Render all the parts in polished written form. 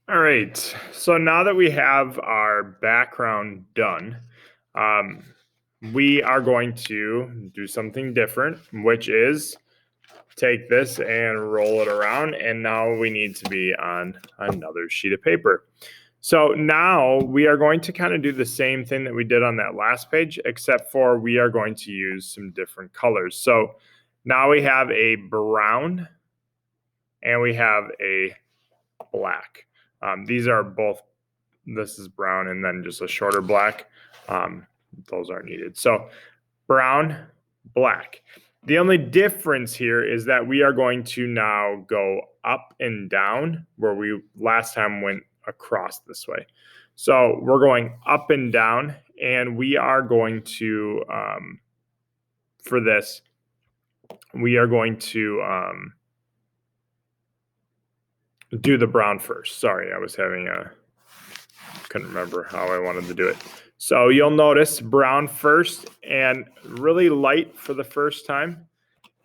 All right, so now that we have our background done, um, we are going to do something different, which is take this and roll it around, and now we need to be on another sheet of paper. So now we are going to kind of do the same thing that we did on that last page, except for we are going to use some different colors. So now we have a brown and we have a black. These are both, this is brown and then just a shorter black. Those aren't needed. So brown, black. The only difference here is that we are going to now go up and down where we last time went across this way. So we're going up and down, and we are going to, for this, we are going to do the brown first. Sorry, I was having couldn't remember how I wanted to do it. So you'll notice brown first and really light for the first time.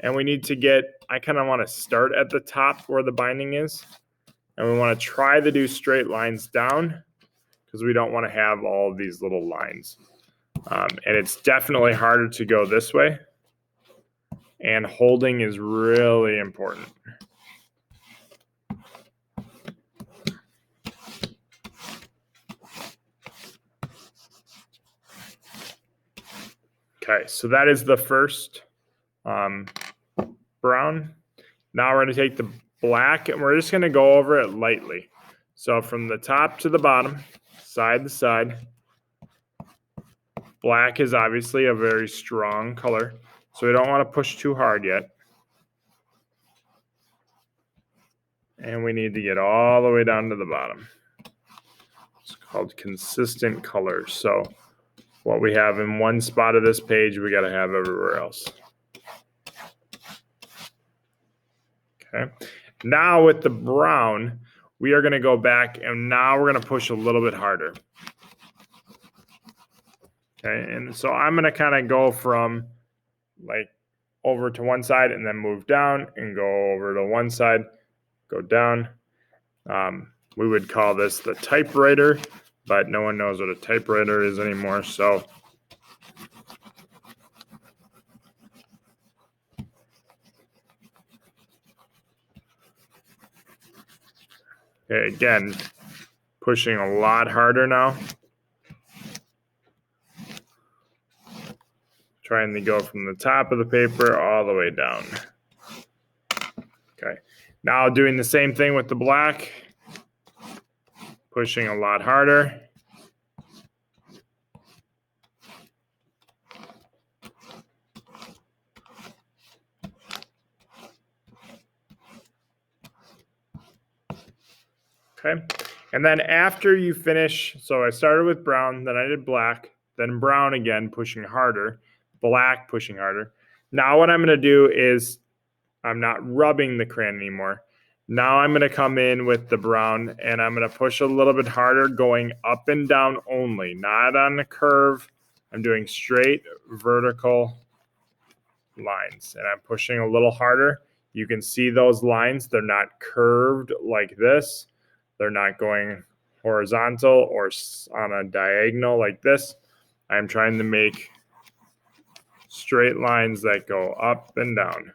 And we need to get, I kind of want to start at the top where the binding is. And we want to try to do straight lines down because we don't want to have all of these little lines. And it's definitely harder to go this way. And holding is really important. Okay, so that is the first brown. Now we're going to take the black and we're just going to go over it lightly. So from the top to the bottom, side to side. Black is obviously a very strong color, so we don't want to push too hard yet. And we need to get all the way down to the bottom. It's called consistent colors. So what we have in one spot of this page, we got to have everywhere else. Okay. Now with the brown, we are going to go back and now we're going to push a little bit harder. Okay. And so I'm going to kind of go from like over to one side and then move down and go over to one side, go down. We would call this the typewriter, but no one knows what a typewriter is anymore. So okay, again, pushing a lot harder now. Trying to go from the top of the paper all the way down. Okay, now doing the same thing with the black. Pushing a lot harder. Okay, and then after you finish, so I started with brown, then I did black, then brown again, pushing harder, black, pushing harder. Now what I'm going to do is I'm not rubbing the crayon anymore. Now I'm going to come in with the brown and I'm going to push a little bit harder, going up and down only, not on the curve. I'm doing straight vertical lines and I'm pushing a little harder. You can see those lines. They're not curved like this. They're not going horizontal or on a diagonal like this. I'm trying to make straight lines that go up and down.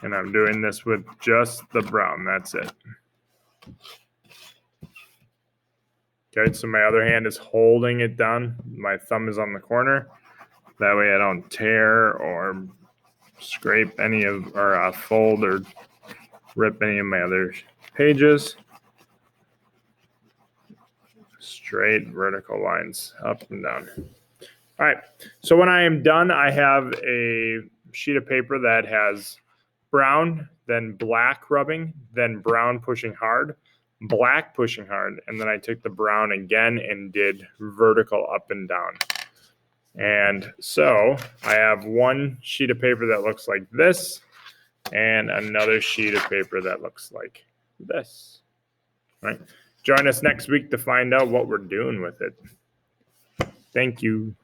And I'm doing this with just the brown. That's it. Okay, so my other hand is holding it down. My thumb is on the corner. That way I don't tear or scrape any of, or fold or rip any of my other pages. Straight vertical lines up and down. All right, so when I am done, I have a sheet of paper that has brown, then black rubbing, then brown pushing hard, black pushing hard, and then I took the brown again and did vertical up and down. And so I have one sheet of paper that looks like this and another sheet of paper that looks like this. Right? Join us next week to find out what we're doing with it. Thank you.